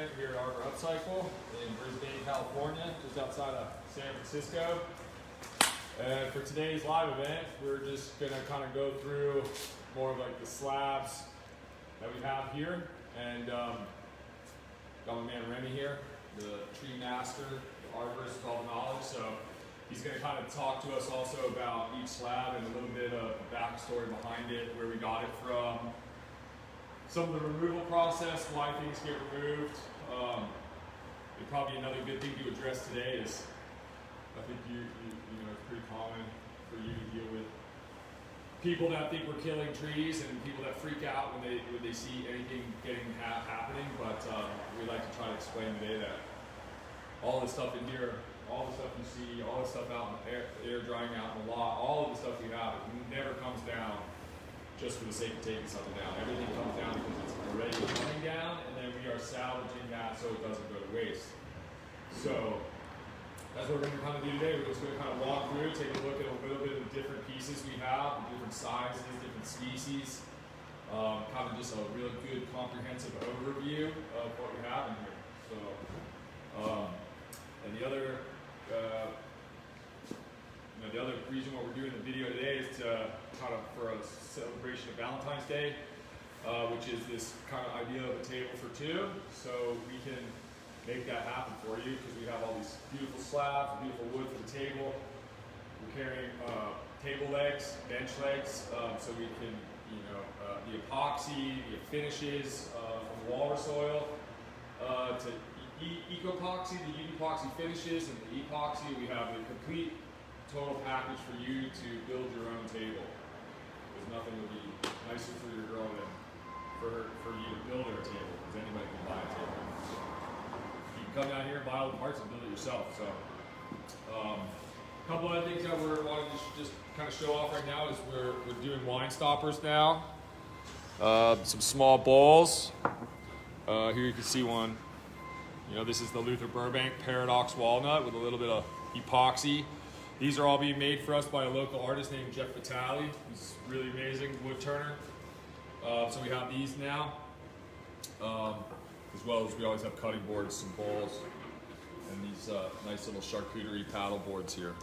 Grant here at Arbor Upcycle in Brisbane, California, just outside of San Francisco. And for today's live event, we're just gonna kind of go through more of like the slabs that we have here. And got my man Remy here, the tree master, the arborist of all knowledge. So he's gonna kind of talk to us also about each slab and a little bit of backstory behind it, where we got it from, some of the removal process, why things get removed. And probably another good thing to address today is, I think you know, it's pretty common for you to deal with people that think we're killing trees and people that freak out when they see anything happening. But we like to try to explain today that all this stuff in here, all the stuff you see, all the stuff out in the air drying out in the lot, all of the stuff we have, it never comes down just for the sake of taking something down. Everything comes down because it's already coming down, and then we are salvaging that so it doesn't go to waste. So that's what we're going to kind of do today. We're just going to kind of walk through, take a look at a little bit of the different pieces we have, the different sizes, different species, kind of just a real good comprehensive overview of what we have in here. So, and the other reason what we're doing the video today is to kind of for a celebration of Valentine's Day, which is this kind of idea of a table for two. So we can make that happen for you because we have all these beautiful slabs, beautiful wood for the table. We're carrying table legs, bench legs, so we can, the epoxy, the finishes from walrus oil to eco-epoxy, the epoxy finishes, and the epoxy. We have a complete total package for you to build your own table. Because nothing would be nicer for your girl than for you to build her a table, because anybody can buy a table. You can come down here and buy all the parts and build it yourself. So, a couple other things that we're wanting to just kind of show off right now is we're doing wine stoppers now. Some small bowls. Here you can see one. This is the Luther Burbank Paradox Walnut with a little bit of epoxy. These are all being made for us by a local artist named Jeff Vitale. He's really amazing wood turner. So we have these now, as well as we always have cutting boards, some bowls, and these nice little charcuterie paddle boards here.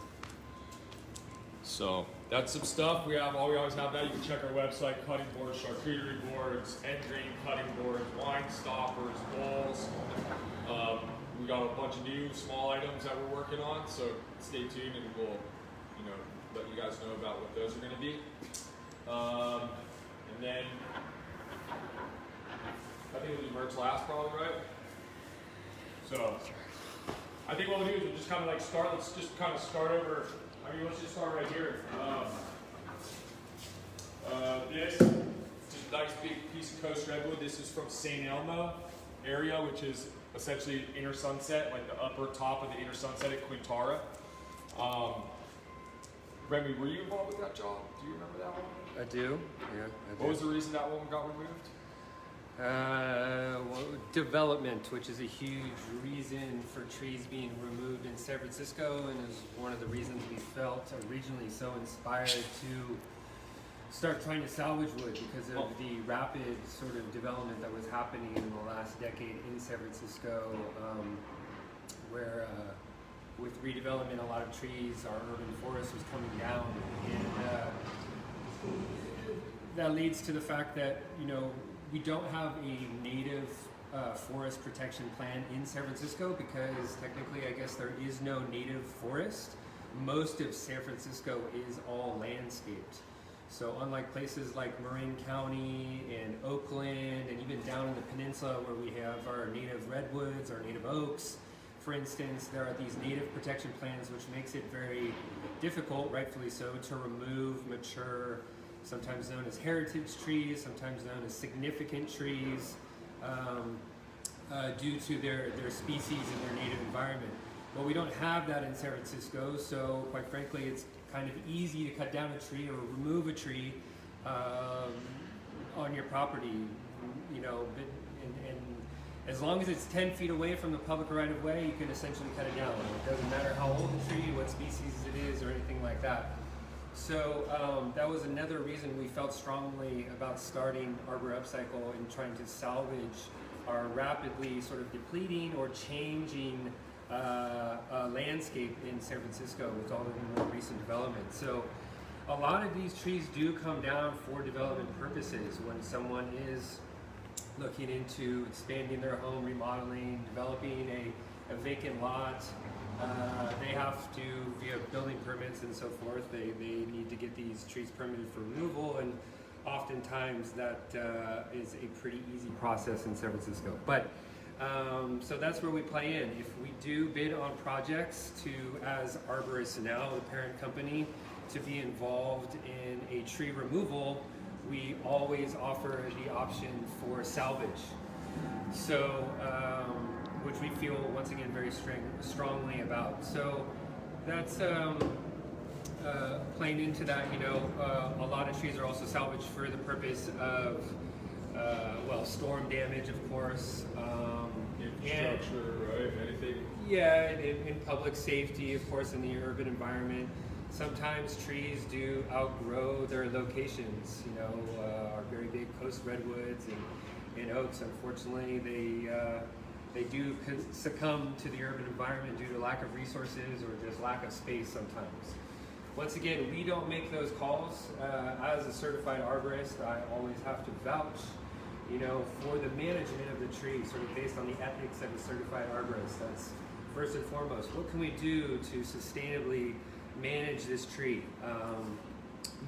So that's some stuff. We always have that. You can check our website: cutting boards, charcuterie boards, end grain cutting boards, wine stoppers, bowls. We got a bunch of new small items that we're working on, so stay tuned and we'll, let you guys know about what those are going to be. And then I think we'll do merch last, probably, right? So I think what we'll do is we'll just kind of like start. Let's just kind of start over. Let's just start right here. This is a nice big piece of Coast Redwood. This is from St. Elmo area, which is essentially Inner Sunset, like the upper top of the Inner Sunset at Quintara. Remy, were you involved with that job? Do you remember that one? I do, yeah. What was the reason that one got removed? Development, which is a huge reason for trees being removed in San Francisco, and is one of the reasons we felt originally so inspired to start trying to salvage wood because of the rapid sort of development that was happening in the last decade in San Francisco, where with redevelopment, a lot of trees, our urban forest was coming down, and that leads to the fact that we don't have a native forest protection plan in San Francisco because technically, I guess there is no native forest. Most of San Francisco is all landscaped. So unlike places like Marin County and Oakland and even down in the peninsula where we have our native redwoods, our native oaks, for instance, there are these native protection plans which makes it very difficult, rightfully so, to remove mature, sometimes known as heritage trees, sometimes known as significant trees, due to their species and their native environment. Well, we don't have that in San Francisco, so quite frankly, it's kind of easy to cut down a tree or remove a tree on your property, and as long as it's 10 feet away from the public right-of-way, you can essentially cut it down. It doesn't matter how old the tree, what species it is, or anything like that. So that was another reason we felt strongly about starting Arbor Upcycle and trying to salvage are rapidly sort of depleting or changing landscape in San Francisco with all of the more recent development. So a lot of these trees do come down for development purposes when someone is looking into expanding their home, remodeling, developing a vacant lot. They have to, via building permits and so forth, they need to get these trees permitted for removal, and oftentimes that is a pretty easy process in San Francisco. But so that's where we play in. If we do bid on projects to, as arborists now, the parent company, to be involved in a tree removal, we always offer the option for salvage. So, which we feel, once again, very strongly about. So that's playing into that, you know, a lot of trees are also salvaged for the purpose of, well, storm damage, of course. Infrastructure, right? Anything? Yeah, in public safety, of course, in the urban environment. Sometimes trees do outgrow their locations. You know, our very big coast redwoods and oaks, unfortunately, they do succumb to the urban environment due to lack of resources or just lack of space sometimes. Once again, we don't make those calls. As a certified arborist, I always have to vouch, you know, for the management of the tree, sort of based on the ethics of a certified arborist. That's first and foremost. What can we do to sustainably manage this tree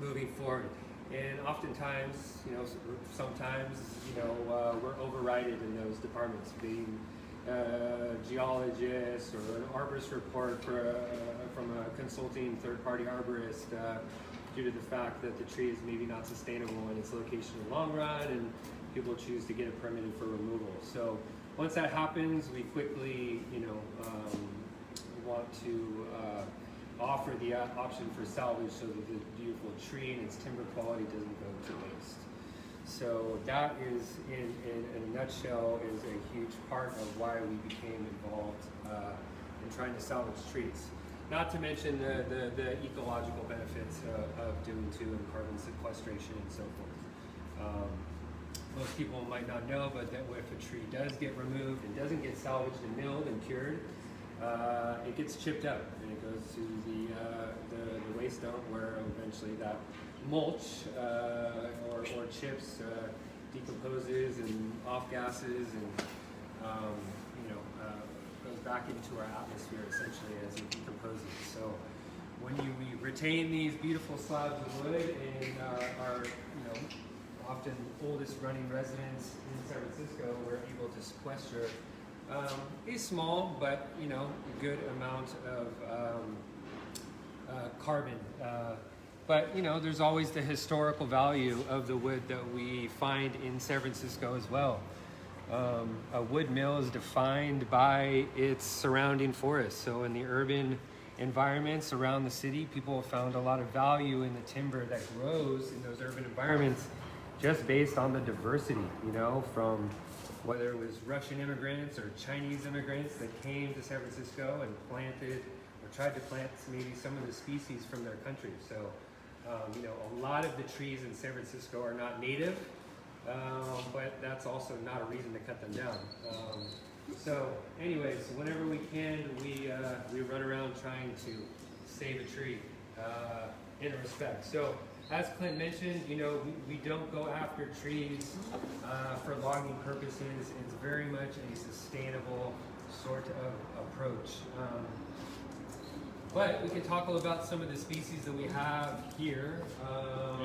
moving forward? And oftentimes, you know, sometimes, you know, we're overrided in those departments, being geologist or an arborist report from a consulting third-party arborist due to the fact that the tree is maybe not sustainable in its location in the long run, and people choose to get it permitted for removal. So once that happens, we quickly, you know, want to offer the option for salvage so that the beautiful tree and its timber quality doesn't go to waste. So that is, in a nutshell, is a huge part of why we became involved in trying to salvage trees. Not to mention the ecological benefits of doing too, and carbon sequestration and so forth. Most people might not know, but that if a tree does get removed and doesn't get salvaged and milled and cured, it gets chipped up and it goes to the waste dump, where eventually that mulch or chips decomposes and off gases and you know, goes back into our atmosphere essentially as it decomposes. So when we retain these beautiful slabs of wood in our you know, often oldest running residence in San Francisco, we're able to sequester a small but, you know, good amount of carbon. But, you know, there's always the historical value of the wood that we find in San Francisco as well. A wood mill is defined by its surrounding forests. So in the urban environments around the city, people have found a lot of value in the timber that grows in those urban environments, just based on the diversity, you know, from whether it was Russian immigrants or Chinese immigrants that came to San Francisco and planted or tried to plant maybe some of the species from their country. So, you know, a lot of the trees in San Francisco are not native, but that's also not a reason to cut them down. So anyways, whenever we can, we run around trying to save a tree in a respect. So as Clint mentioned, you know, we don't go after trees for logging purposes. It's very much a sustainable sort of approach. But we can talk a little about some of the species that we have here.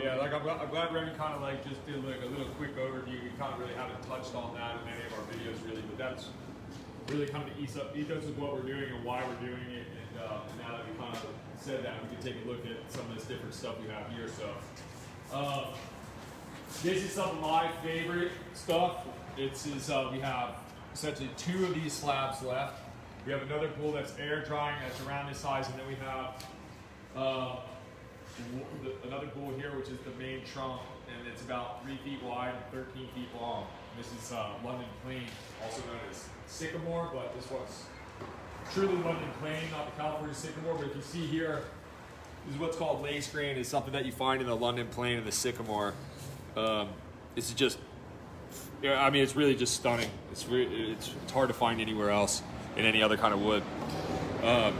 Yeah, like I'm glad Remy kind of like just did like a little quick overview. We kind of really haven't touched on that in any of our videos really, but that's really kind of the ethos of what we're doing and why we're doing it. And now that we kind of said that, we can take a look at some of this different stuff we have here. So this is some of my favorite stuff. We have essentially 2 of these slabs left. We have another pool that's air drying that's around this size, and then we have another pool here, which is the main trunk, and it's about 3 feet wide and 13 feet long. And this is London Plane, also known as sycamore, but this one's truly London Plane, not the California sycamore. But if you see here, this is what's called lace grain. It's something that you find in the London Plane and the sycamore. This is just yeah, I mean, it's really just stunning. It's hard to find anywhere else in any other kind of wood. And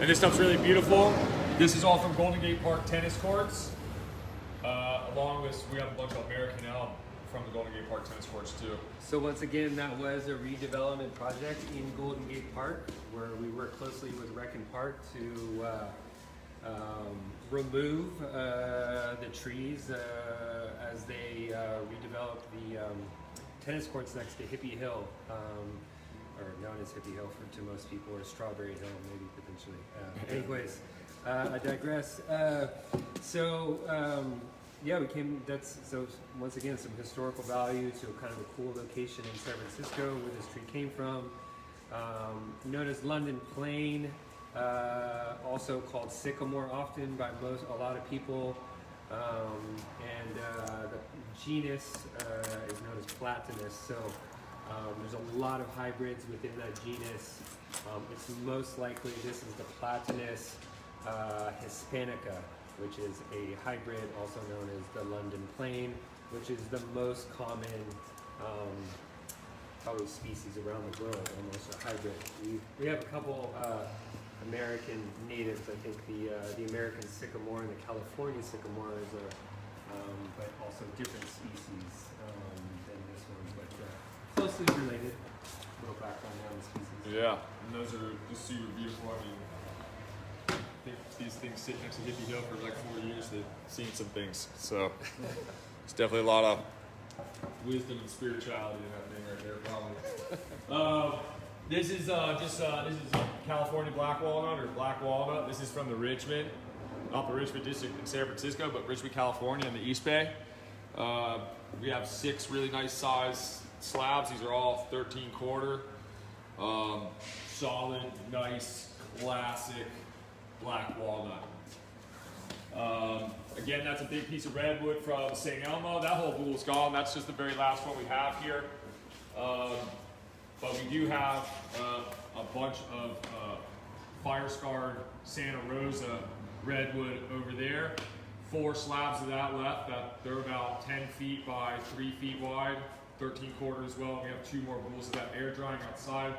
this stuff's really beautiful. This is all from Golden Gate Park tennis courts. Along with, we have a bunch of American elm from the Golden Gate Park tennis courts too. So once again, that was a redevelopment project in Golden Gate Park, where we worked closely with Rec and Park to remove the trees as they redeveloped the tennis courts next to Hippie Hill, or known as Hippie Hill to most people, or Strawberry Hill maybe potentially. Anyways, I digress. Yeah, so once again, some historical value to kind of a cool location in San Francisco where this tree came from. Known as London Plane, also called sycamore often by a lot of people. The genus is known as Platanus. So there's a lot of hybrids within that genus. It's most likely this is the Platanus hispanica, which is a hybrid, also known as the London Plane, which is the most common probably species around the world, almost a hybrid. We have a couple American natives. I think the American sycamore and the California sycamore is but also different species than this one, but closely related. A little background on the species. Yeah, and those are just super beautiful. I mean, I think these things sit next to Hippie Hill for like 4 years. They've seen some things, so it's definitely a lot of wisdom and spirituality in that thing right there, probably. This is California black walnut or black walnut. This is from the Richmond, not the Richmond district in San Francisco, but Richmond, California, in the East Bay. We have 6 really nice size slabs. These are all 13 quarter, solid, nice, classic black walnut. Again, that's a big piece of redwood from St. Elmo. That whole bull's gone. That's just the very last one we have here. But we do have a bunch of fire-scarred Santa Rosa redwood over there. 4 slabs of that left. They're about 10 feet by 3 feet wide, 13 quarter as well. We have 2 more bulls of that air drying outside.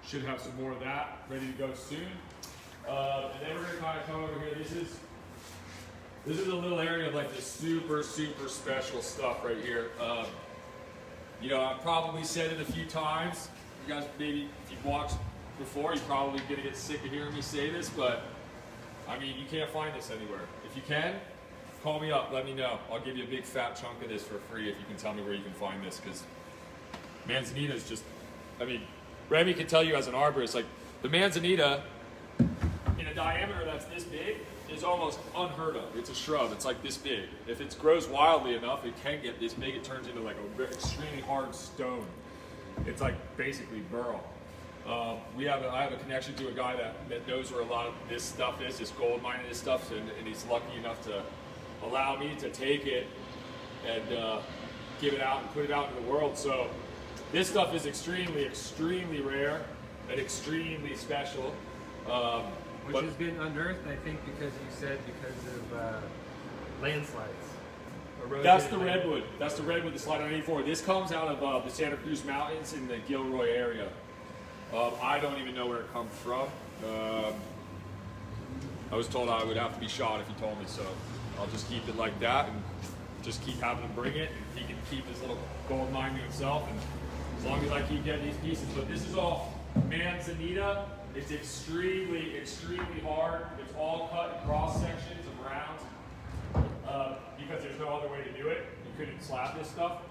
Should have some more of that ready to go soon. And then we're gonna kind of come over here. This is a little area of like this super, super special stuff right here. You know, I've probably said it a few times. You guys, maybe if you've watched before, you're probably gonna get sick of hearing me say this, but I mean, you can't find this anywhere. If you can, call me up, let me know. I'll give you a big fat chunk of this for free if you can tell me where you can find this, because manzanita is just, I mean, Remy can tell you as an arborist, like the manzanita in a diameter that's this big is almost unheard of. It's a shrub, it's like this big. If it grows wildly enough, it can get this big. It turns into like a extremely hard stone. It's like basically burl. I have a connection to a guy that knows where a lot of this stuff is, this gold mine and this stuff, and he's lucky enough to allow me to take it and give it out and put it out in the world. So this stuff is extremely, extremely rare and extremely special. Which has been unearthed, I think, because of landslides. That's the redwood. That's the redwood, the slide on 84. This comes out of the Santa Cruz Mountains in the Gilroy area. I don't even know where it comes from. I was told I would have to be shot if he told me, so I'll just keep it like that and just keep having him bring it. And he can keep his little gold mine to himself, and as long as I keep getting these pieces. But this is all manzanita. It's extremely, extremely hard. It's all cut in cross sections of rounds because there's no other way to do it. You couldn't slab this stuff.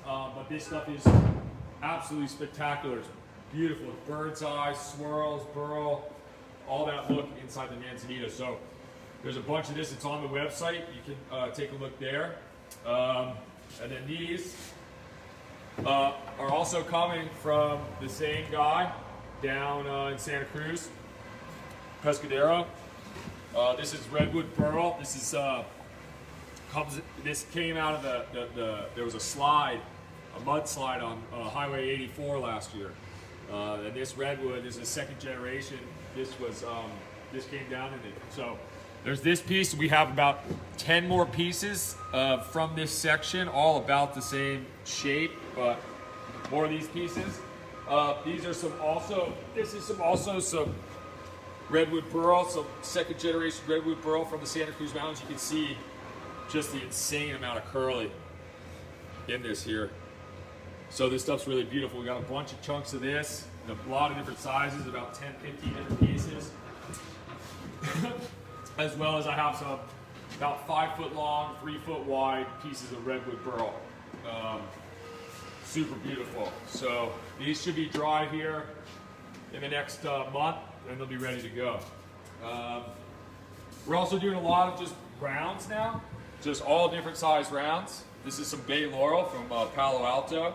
But this stuff is absolutely spectacular. It's beautiful. It's bird's eye, swirls, burl, all that look inside the manzanita. So there's a bunch of this. It's on the website. You can take a look there. And then these are also coming from the same guy down in Santa Cruz, Pescadero. This is redwood burl. This is this came out of there was a slide, a mudslide on Highway 84 last year. And this redwood is a second generation. This came down in it. So there's this piece. We have about 10 more pieces from this section, all about the same shape, but more of these pieces. These are some redwood burl, some second generation redwood burl from the Santa Cruz Mountains. You can see just the insane amount of curly in this here. So this stuff's really beautiful. We got a bunch of chunks of this, a lot of different sizes, about 10, 15 different pieces. As well as I have some about 5 foot long, 3 foot wide pieces of redwood burl. Super beautiful. So these should be dry here in the next month, and they'll be ready to go. We're also doing a lot of just rounds now, just all different size rounds. This is some bay laurel from Palo Alto.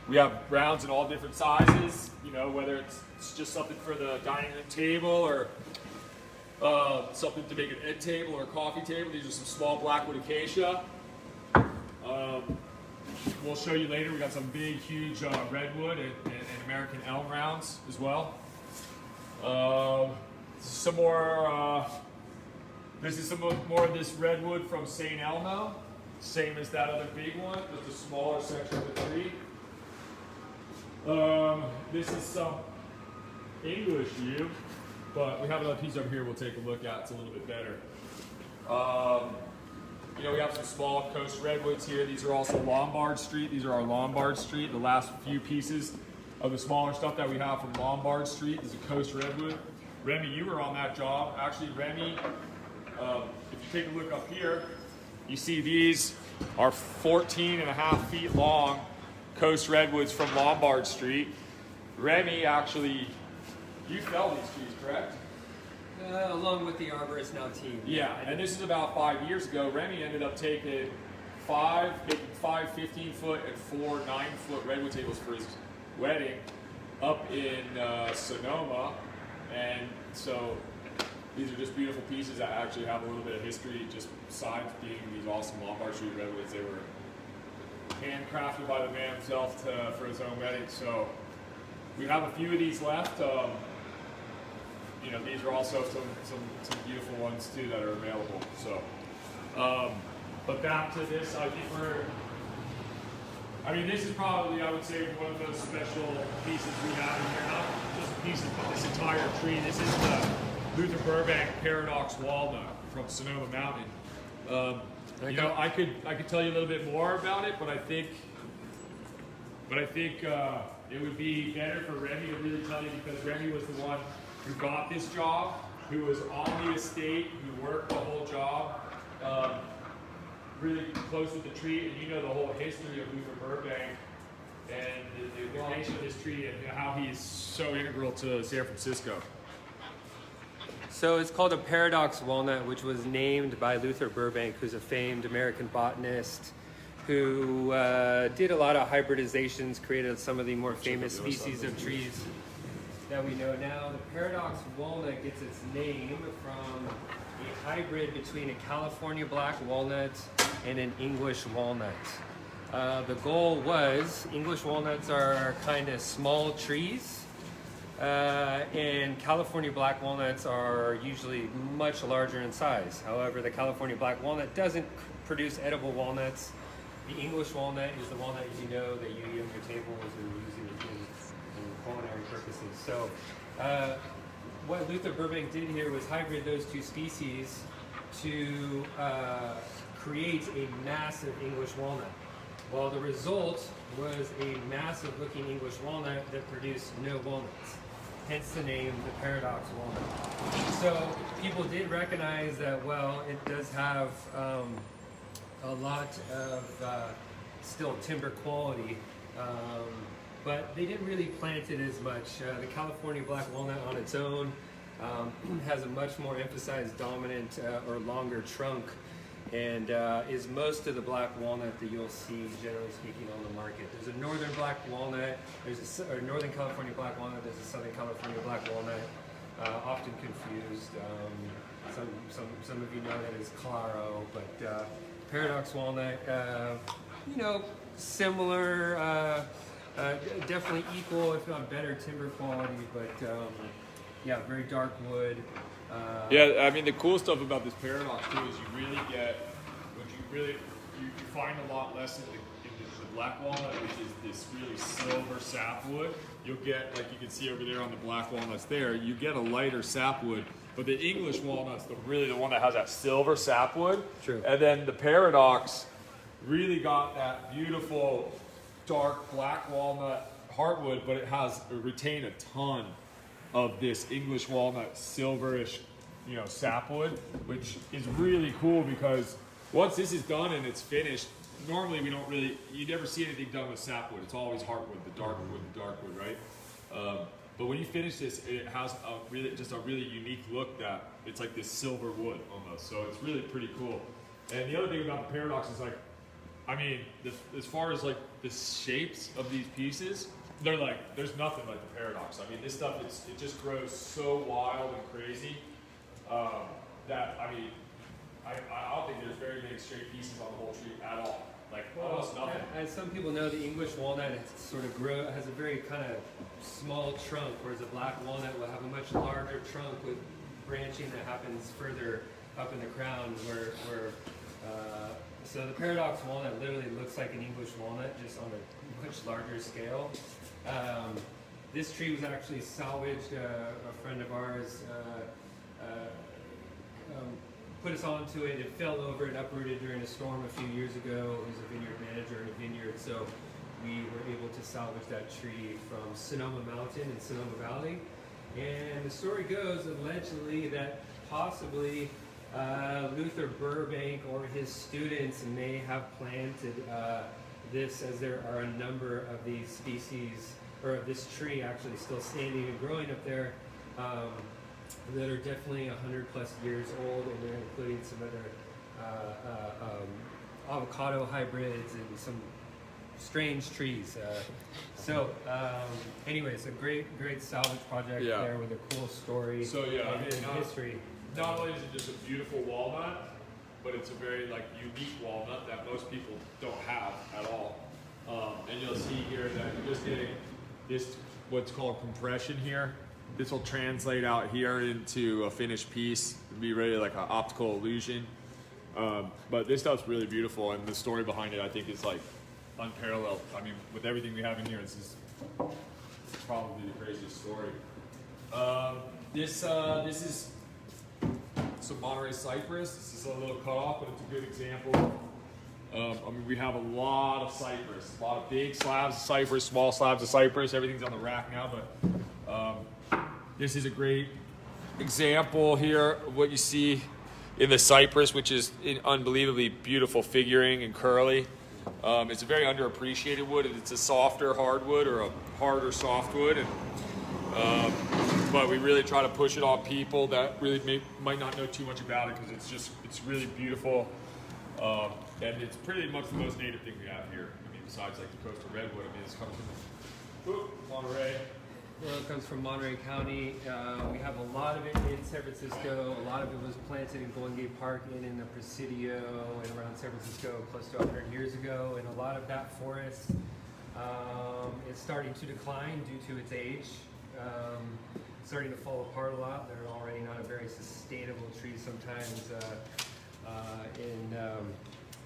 We have rounds in all different sizes, you know, whether it's just something for the dining room table or something to make an end table or a coffee table. These are some small blackwood acacia. We'll show you later, we got some big, huge redwood and American elm rounds as well. Some more, this is some more of this redwood from St. Elmo. Same as that other big one, just a smaller section of the tree. This is some English yew, but we have another piece over here we'll take a look at. It's a little bit better. You know, we have some small coast redwoods here. These are also Lombard Street. These are our Lombard Street. The last few pieces of the smaller stuff that we have from Lombard Street is a coast redwood. Remy, you were on that job. Actually, Remy, if you take a look up here, you see these are 14.5 feet long coast redwoods from Lombard Street. Remy, actually, you fell these trees, correct? Along with the arborist now team. Yeah, and this is about 5 years ago. Remy ended up taking five 15-foot and 4 9-foot redwood tables for his wedding up in Sonoma. And so these are just beautiful pieces that actually have a little bit of history, just besides being these awesome Lombard Street redwoods. They were handcrafted by the man himself for his own wedding. So we have a few of these left. You know, these are also some beautiful ones too that are available. So, but back to this, I mean, this is probably, I would say, one of those special pieces we have in here. Not just a piece of this entire tree. This is the Luther Burbank Paradox Walnut from Sonoma Mountain. You know, I could tell you a little bit more about it, but I think it would be better for Remy to really tell you, because Remy was the one who got this job, who was on the estate, who worked the whole job, really close with the tree, and you know the whole history of Luther Burbank and the creation of this tree and how he is so integral to San Francisco. So it's called a paradox walnut, which was named by Luther Burbank, who's a famed American botanist who did a lot of hybridizations, created some of the more famous species of trees that we know now. The paradox walnut gets its name from a hybrid between a California black walnut and an English walnut. The goal was, English walnuts are kind of small trees, and California black walnuts are usually much larger in size. However, the California black walnut doesn't produce edible walnuts. The English walnut is the walnut you know that you eat on your tables or use in culinary purposes. So what Luther Burbank did here was hybrid those two species to create a massive English walnut. Well, the result was a massive looking English walnut that produced no walnuts. Hence the name, the paradox walnut. So people did recognize that, well, it does have a lot of still timber quality, but they didn't really plant it as much. The California black walnut on its own has a much more emphasized dominant or longer trunk, and is most of the black walnut that you'll see, generally speaking, on the market. There's a northern black walnut, there's a northern California black walnut, there's a southern California black walnut, often confused. Some of you know that as Claro, but paradox walnut, you know, similar, definitely equal, if not better, timber quality, but yeah, very dark wood. Yeah, I mean the cool stuff about this Paradox too is you really get what you find a lot less in the black walnut, which is this really silver sapwood. You'll get, like you can see over there on the black walnuts there, you get a lighter sapwood, but the English walnut's the one that has that silver sapwood. True. And then the Paradox really got that beautiful dark black walnut heartwood, but it retained a ton of this English walnut silverish, sapwood, which is really cool because once this is done and it's finished, normally you never see anything done with sapwood. It's always heartwood, the dark wood, right? But when you finish this, it has a really unique look that it's like this silver wood almost. So it's really pretty cool. And the other thing about the Paradox is as far as like the shapes of these pieces, there's nothing like the Paradox. I mean, this stuff, it just grows so wild and crazy that, I don't think there's very many straight pieces on the whole tree at all. Almost nothing. As some people know, the English walnut has a very kind of small trunk, whereas a black walnut will have a much larger trunk with branching that happens further up in the crown. So the Paradox walnut literally looks like an English walnut, just on a much larger scale. This tree was actually salvaged. A friend of ours put us onto it. It fell over and uprooted during a storm a few years ago. He was a vineyard manager in a vineyard, so we were able to salvage that tree from Sonoma Mountain in Sonoma Valley. And the story goes, allegedly, that possibly Luther Burbank or his students may have planted this, as there are a number of these species, or of this tree actually still standing and growing up there, that are definitely 100 plus years old, and they're including some other avocado hybrids and some strange trees. Anyways, a great salvage project there with a cool story. So history. Not only is it just a beautiful walnut, but it's a very unique walnut that most people don't have at all. And you'll see here that you're just getting this, what's called compression here. This will translate out here into a finished piece. It'll be really like an optical illusion. But this stuff's really beautiful, and the story behind it, I think, is unparalleled. I mean, with everything we have in here, this is probably the craziest story. This is some Monterey cypress. This is a little cut off, but it's a good example. We have a lot of cypress, a lot of big slabs of cypress, small slabs of cypress. Everything's on the rack now, but this is a great example here of what you see in the cypress, which is unbelievably beautiful figuring and curly. It's a very underappreciated wood. It's a softer hardwood or a harder softwood, but we really try to push it on people that really might not know too much about it, because it's really beautiful, and it's pretty much the most native thing we have here. Besides the coastal redwood, this comes from Monterey. Well, it comes from Monterey County. We have a lot of it in San Francisco. A lot of it was planted in Golden Gate Park and in the Presidio and around San Francisco close to 100 years ago. And a lot of that forest is starting to decline due to its age. Starting to fall apart a lot. They're already not a very sustainable tree sometimes in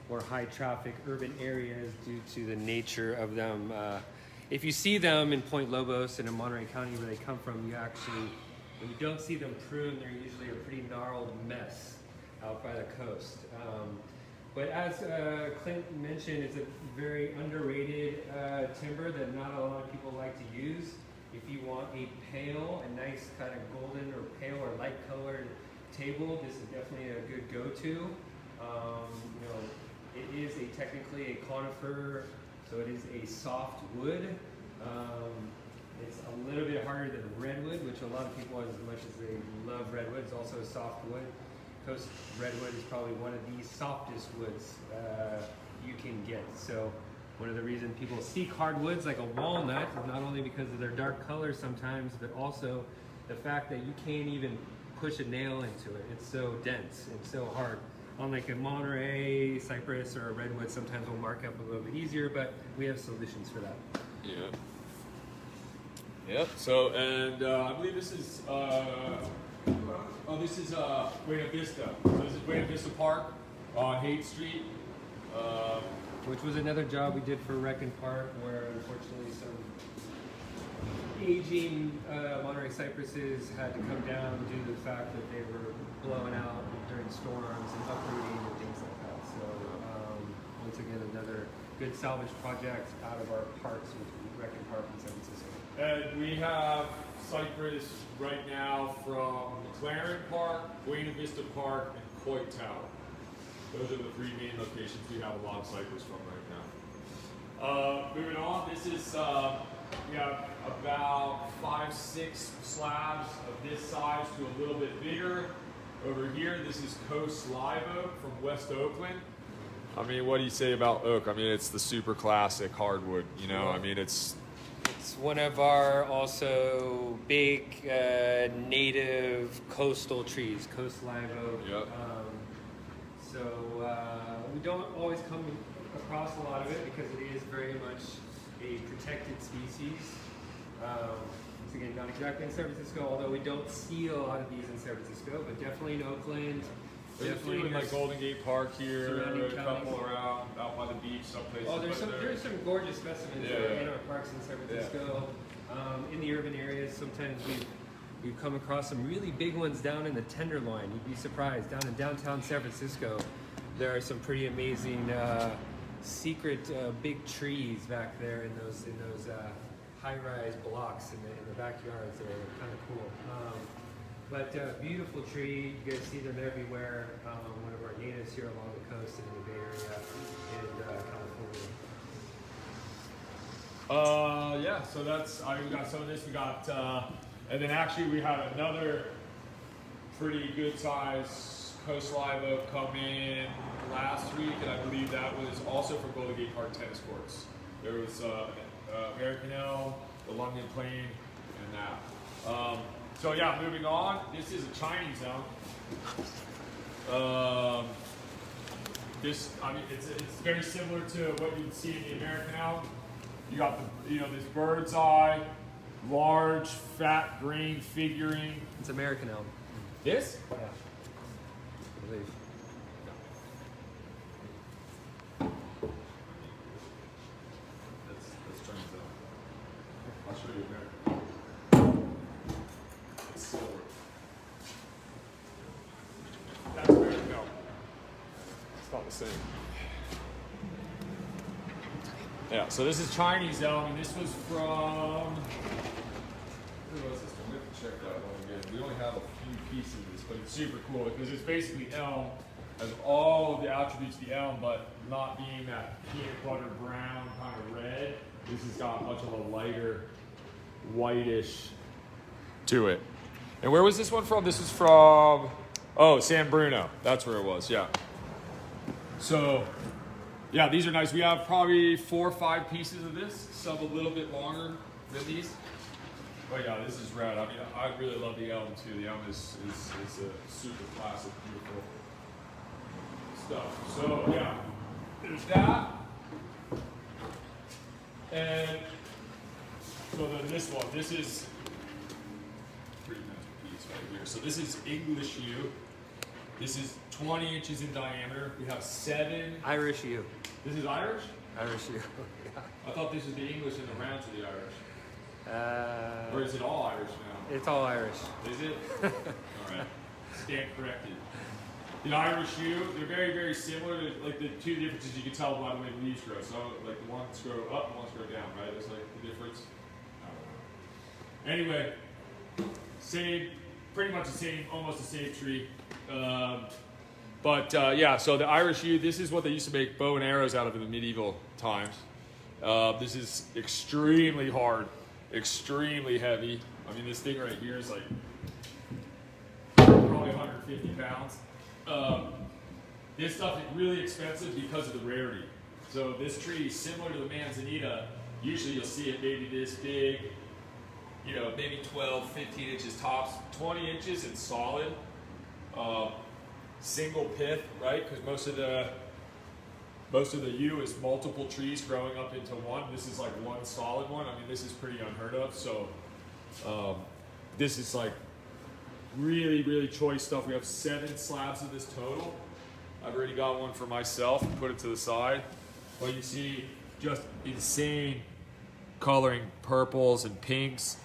more high traffic urban areas due to the nature of them. If you see them in Point Lobos and in Monterey County, where they come from, when you don't see them pruned, they're usually a pretty gnarled mess out by the coast. But as Clint mentioned, it's a very underrated timber that not a lot of people like to use. If you want a pale, a nice kind of golden or pale or light colored table, this is definitely a good go-to. It is technically a conifer, so it is a soft wood. It's a little bit harder than redwood, which a lot of people, as much as they love redwood, is also a soft wood. Coast redwood is probably one of the softest woods you can get. So one of the reasons people seek hardwoods like a walnut is not only because of their dark color sometimes, but also the fact that you can't even push a nail into it. It's so dense and so hard. Unlike a Monterey cypress or a redwood, sometimes will mark up a little bit easier, but we have solutions for that. Yeah. Yep. So, and I believe this is Oh, this is Buena Vista. So this is Buena Vista Park on Haight Street. Which was another job we did for Rec and Park, where unfortunately some aging Monterey cypresses had to come down due to the fact that they were blowing out during storms and uprooting and things like that. So once again, another good salvage project out of our parks with Rec and Park in San Francisco. And we have cypress right now from McLaren Park, Buena Vista Park, and Coit Tower. Those are the three main locations we have a lot of cypress from right now. Moving on, this is, we have about 5-6 slabs of this size to a little bit bigger. Over here, this is Coast Live Oak from West Oakland. I mean, what do you say about oak? I mean, it's the super classic hardwood, you know? I mean, it's one of our also big native coastal trees, Coast Live Oak. Yep. So we don't always come across a lot of it because it is very much a protected species. Once again, not exactly in San Francisco, although we don't see a lot of these in San Francisco, but definitely in Oakland. There's a few in like Golden Gate Park here, surrounding a couple counties. around out by the beach, someplace. Oh, there's some gorgeous specimens in our parks in San Francisco. In the urban areas, sometimes we've come across some really big ones down in the Tenderloin. You'd be surprised. Down in downtown San Francisco, there are some pretty amazing secret big trees back there in those high-rise blocks in the backyards. They're kind of cool. But beautiful tree. You guys see them everywhere. One of our natives here along the coast in the Bay Area and California. Yeah, so that's, we got some of this, we got, and then actually we had another pretty good size Coast Live Oak come in last week, and I believe that was also from Golden Gate Park tennis courts. There was American Elm, the London Plane, and that. So yeah, moving on, this is a Chinese elm. This, I mean, it's very similar to what you'd see in the American elm. You got the, this bird's eye, large, fat grain figuring. It's American elm. This? Yeah. I believe. That's Chinese elm. I'll show you American. It's silver. That's American elm. It's not the same. Yeah, so this is Chinese elm, and this was from, where was this one? We have to check that one again. We only have a few pieces of this, but it's super cool because it's basically elm, has all of the attributes of the elm, but not being that peanut butter brown kind of red. This has got much of a lighter, whitish to it. And where was this one from? This is from, San Bruno. That's where it was, yeah. So, yeah, these are nice. We have probably 4 or 5 pieces of this, some a little bit longer than these. But yeah, this is rad. I mean, I really love the elm too. The elm is a super classic, beautiful stuff. So yeah, there's that. And so then this one, this is a pretty nice piece right here. So this is English yew. This is 20 inches in diameter. We have 7. Irish yew. This is Irish? Irish yew. Yeah. I thought this was the English and the rounds of the Irish. Or is it all Irish now? It's all Irish. Is it? Alright. Stand corrected. The Irish yew, they're very, very similar. Like the two differences you can tell by the way the leaves grow. So like the ones grow up, the ones grow down, right? It's like the difference. I don't know. Anyway, same, pretty much the same, almost the same tree. Yeah, so the Irish yew, this is what they used to make bow and arrows out of in the medieval times. This is extremely hard, extremely heavy. I mean, this thing right here is like probably 150 pounds. This stuff is really expensive because of the rarity. So this tree, similar to the manzanita, usually you'll see it maybe this big, maybe 12, 15 inches tops, 20 inches and solid. Single pith, right? Because most of the yew is multiple trees growing up into one. This is like one solid one. I mean, this is pretty unheard of. So this is like really, really choice stuff. We have 7 slabs of this total. I've already got one for myself, put it to the side. But you see just insane coloring, purples and pinks.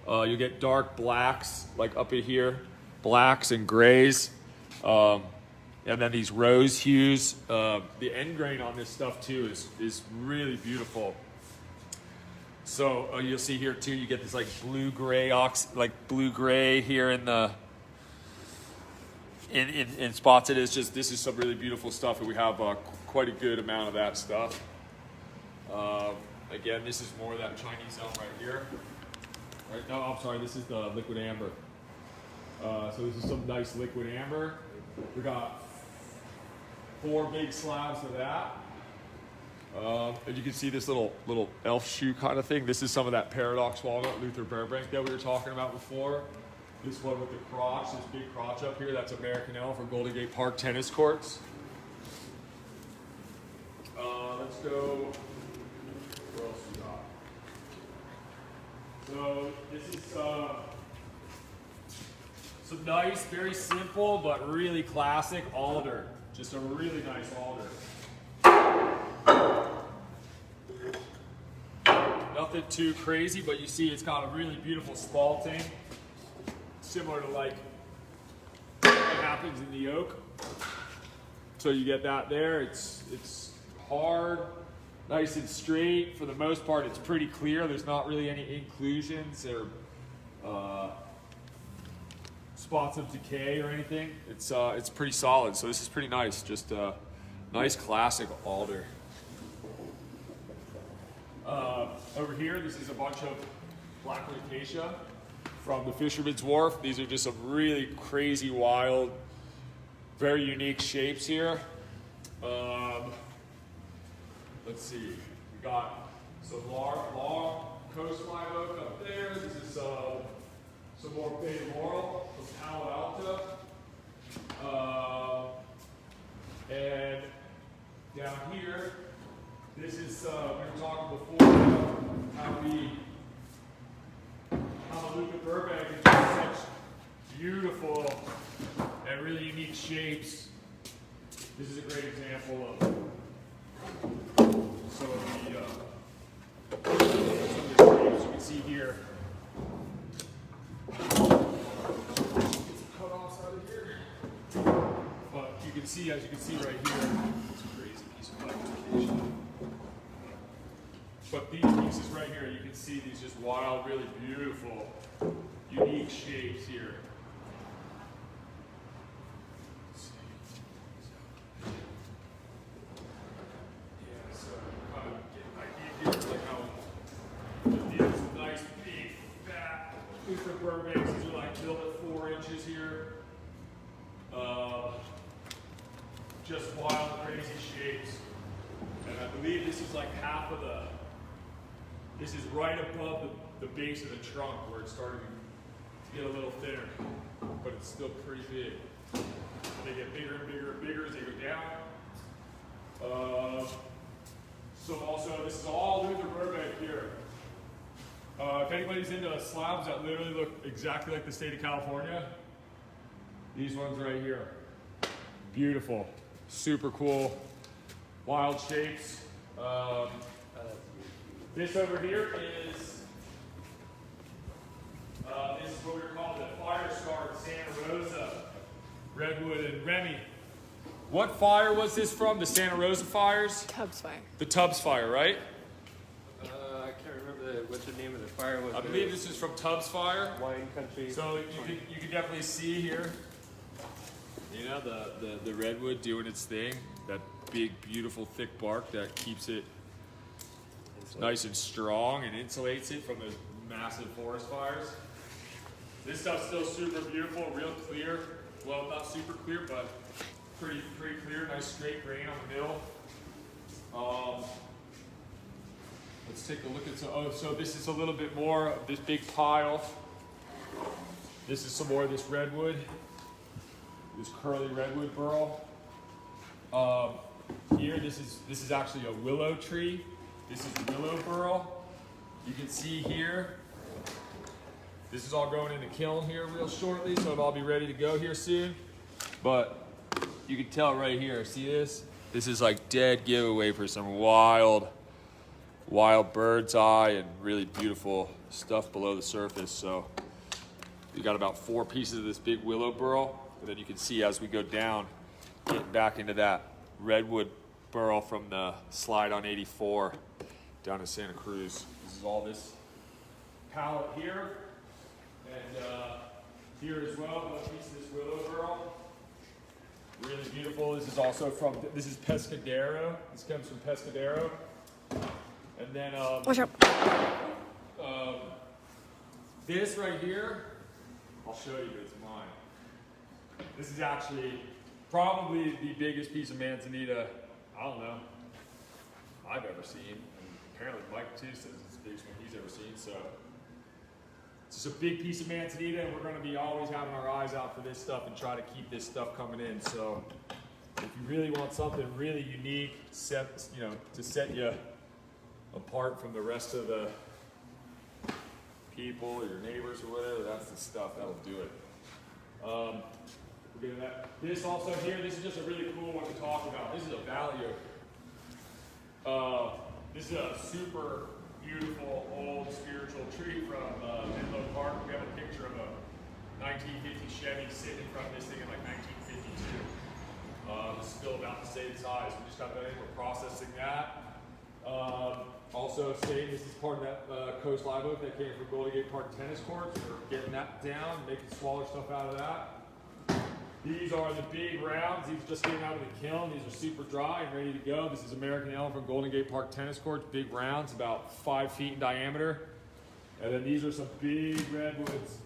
You get dark blacks, like up in here, blacks and grays. And then these rose hues. The end grain on this stuff too is really beautiful. So you'll see here too, you get this like blue-gray blue-gray here in the in spots. This is some really beautiful stuff, and we have quite a good amount of that stuff. Again, this is more of that Chinese elm right here. Right? No, I'm sorry, this is the liquid amber. So this is some nice liquid amber. We got 4 big slabs of that. And you can see this little elf shoe kind of thing. This is some of that Paradox Walnut Luther Burbank that we were talking about before. This one with the crotch, this big crotch up here, that's American Elm for Golden Gate Park tennis courts. Let's go, what else we got? So this is some nice, very simple, but really classic alder. Just a really nice alder. Nothing too crazy, but you see it's got a really beautiful spalting, similar to like what happens in the oak. So you get that there. It's hard, nice and straight. For the most part, it's pretty clear. There's not really any inclusions or spots of decay or anything. It's pretty solid. So this is pretty nice. Just a nice classic alder. Over here, this is a bunch of blackwood acacia from the Fisherman's Wharf. These are just some really crazy, wild, very unique shapes here. Let's see, we got some long coastline oak up there. This is some more Beta Laurel from Palo Alto. And down here, this is, we were talking before about how the Luther Burbank is such beautiful and really unique shapes. This is a great example of some of the shapes you can see here. Cut off out of here. But you can see, as you can see right here, it's a crazy piece of blackwood. But these pieces right here, you can see these just wild, really beautiful, unique shapes here. Yeah, so kind of get an idea here of like how these nice, big, fat Luther Burbanks. These are like built at 4 inches here. Just wild, crazy shapes. And I believe this is like half of the. This is right above the base of the trunk where it's starting to get a little thinner, but it's still pretty big. And they get bigger and bigger and bigger as they go down. So also, this is all Luther Burbank here. If anybody's into slabs that literally look exactly like the state of California, these ones right here. Beautiful, super cool, wild shapes. This over here is what we're calling the fire scarred Santa Rosa redwood and Remy. What fire was this from? The Santa Rosa fires? Tubbs fire. The Tubbs fire, right? I can't remember what the name of the fire was. I believe this is from Tubbs fire. Wine country. So you can definitely see here, you know, the redwood doing its thing. That big, beautiful, thick bark that keeps it nice and strong and insulates it from those massive forest fires. This stuff's still super beautiful, real clear. Well, not super clear, but pretty clear. Nice straight grain on the middle. Let's take a look at so this is a little bit more of this big pile. This is some more of this redwood, this curly redwood burl. Here, this is actually a willow tree. This is willow burl. You can see here, This is all going in the kiln here real shortly, so it'll all be ready to go here soon. But you can tell right here, see this? This is like dead giveaway for some wild bird's eye and really beautiful stuff below the surface. So you got about 4 pieces of this big willow burl, and then you can see as we go down, getting back into that redwood burl from the slide on 84 down to Santa Cruz. This is all this pallet here, and here as well, another piece of this willow burl. Really beautiful. This is also from, this is Pescadero. This comes from Pescadero. And then Watch out. This right here, I'll show you, it's mine. This is actually probably the biggest piece of manzanita, I don't know, I've ever seen. And apparently Mike too says it's the biggest one he's ever seen. So it's just a big piece of manzanita, and we're going to be always having our eyes out for this stuff and try to keep this stuff coming in. So if you really want something really unique, to set you apart from the rest of the people or your neighbors or whatever, that's the stuff that'll do it. We're getting that. This also here, this is just a really cool one to talk about. This is a Valio. This is a super beautiful old spiritual tree from Menlo Park. We have a picture of a 1950 Chevy sitting in front of this thing in like 1952. This is still about the same size. We just got done in, we're processing that. Also, this is part of that Coast Live Oak that came from Golden Gate Park tennis courts. We're getting that down, making smaller stuff out of that. These are the big rounds. These are just getting out of the kiln. These are super dry and ready to go. This is American Elm from Golden Gate Park tennis courts. Big rounds, about 5 feet in diameter. And then these are some big redwoods.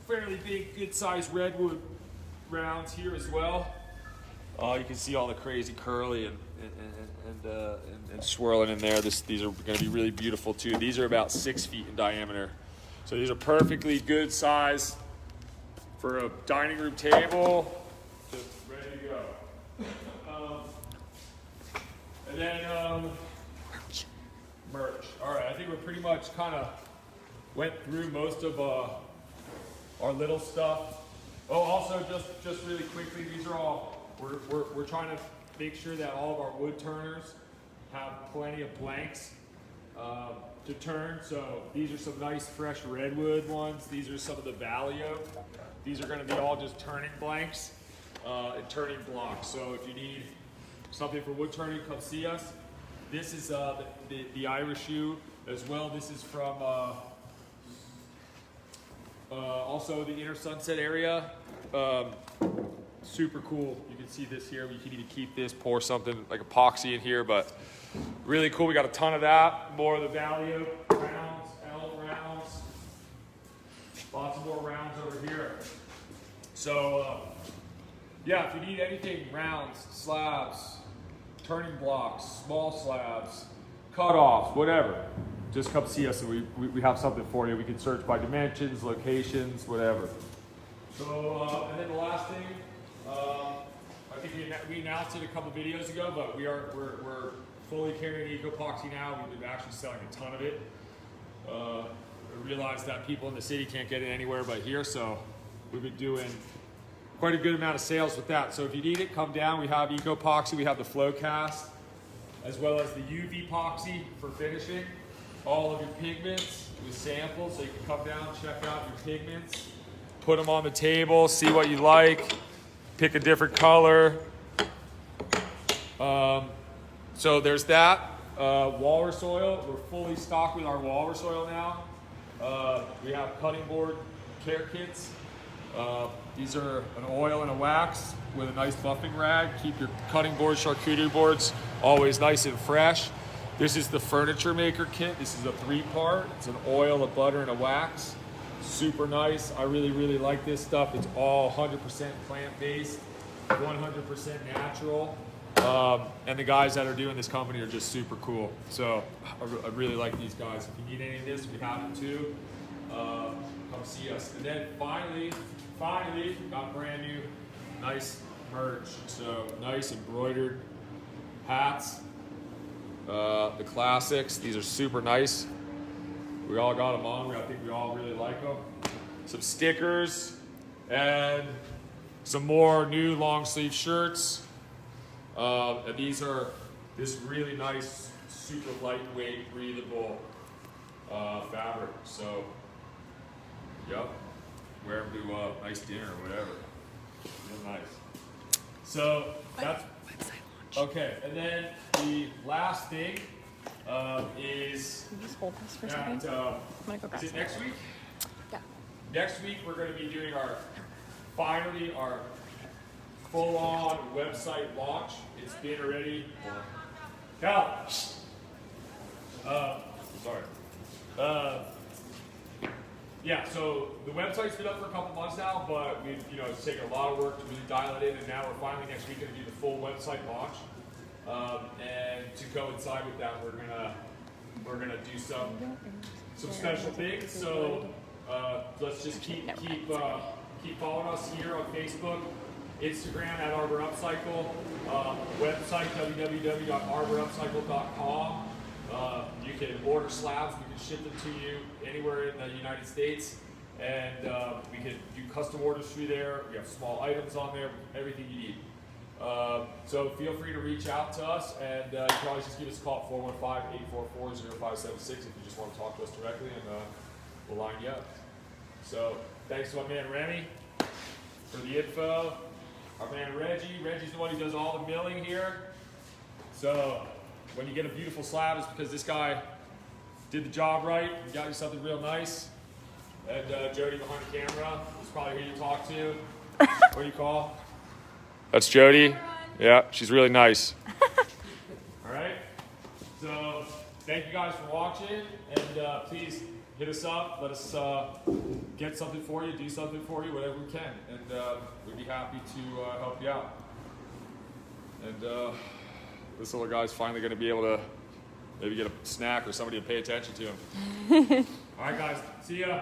Fairly big, good-sized redwood rounds here as well. You can see all the crazy curly and swirling in there. These are going to be really beautiful too. These are about 6 feet in diameter. So these are perfectly good size for a dining room table, just ready to go. And then merch. All right, I think we're pretty much kind of went through most of our little stuff. Oh, also just really quickly, these are all, we're trying to make sure that all of our wood turners have plenty of blanks to turn. So these are some nice fresh redwood ones. These are some of the Valio. These are going to be all just turning blanks and turning blocks. So if you need something for wood turning, come see us. This is the Irish Yew as well. This is from also the Inner Sunset area. Super cool. You can see this here. You can even keep this, pour something like epoxy in here, but really cool. We got a ton of that. More of the Valio rounds, elm rounds. Lots of more rounds over here. So, yeah, if you need anything, rounds, slabs, turning blocks, small slabs, cut-offs, whatever, just come see us and we have something for you. We can search by dimensions, locations, whatever. So, and then the last thing, I think we announced it a couple videos ago, but we're fully carrying Ecopoxy now. We've been actually selling a ton of it. We realized that people in the city can't get it anywhere but here, so we've been doing quite a good amount of sales with that. So if you need it, come down. We have Ecopoxy, we have the Flowcast, as well as the UV Epoxy for finishing. All of your pigments with samples, so you can come down, check out your pigments, put them on the table, see what you like, pick a different color. So there's that. Walrus oil, we're fully stocked with our walrus oil now. We have cutting board care kits. These are an oil and a wax with a nice buffing rag. Keep your cutting boards, charcuterie boards always nice and fresh. This is the furniture maker kit. This is a 3-part. It's an oil, a butter, and a wax. Super nice. I really, really like this stuff. It's all 100% plant-based, 100% natural. And the guys that are doing this company are just super cool. So I really like these guys. If you need any of this, we have it too. Come see us. And then finally, got brand new, nice merch. So nice embroidered hats. The classics. These are super nice. We all got them on. I think we all really like them. some stickers, and some more new long sleeve shirts. And these are this really nice, super lightweight, breathable fabric. So, yep, wear them to a nice dinner or whatever. Real nice. So that's okay. And then the last thing is Can you just hold this for a that, second? I'm gonna go grab is it some. next week? Yeah. Next week we're going to be doing finally our full-on website launch. It's been already. Cal. Sorry. Yeah, so the website's been up for a couple months now, but it's taken a lot of work to really dial it in, and now we're finally next week going to do the full website launch. And to coincide with that, we're gonna do some special things. So let's just keep following us here on Facebook, Instagram at Arbor Upcycle, website www.arborupcycle.com. You can order slabs. We can ship them to you anywhere in the United States, and we can do custom orders through there. We have small items on there, everything you need. So feel free to reach out to us, and you can always just give us a call at 415-844-0576 if you just want to talk to us directly, and we'll line you up. So thanks to my man Remy for the info. Our man Reggie's the one who does all the milling here. So when you get a beautiful slab, it's because this guy did the job right and got you something real nice. And Jody behind the camera is probably who you talk to. What do you call? That's Jody. Yeah, she's really nice. All right. So thank you guys for watching, and please hit us up. Let us get something for you, do something for you, whatever we can, and we'd be happy to help you out. And this little guy's finally going to be able to maybe get a snack or somebody to pay attention to him. All right, guys. See ya.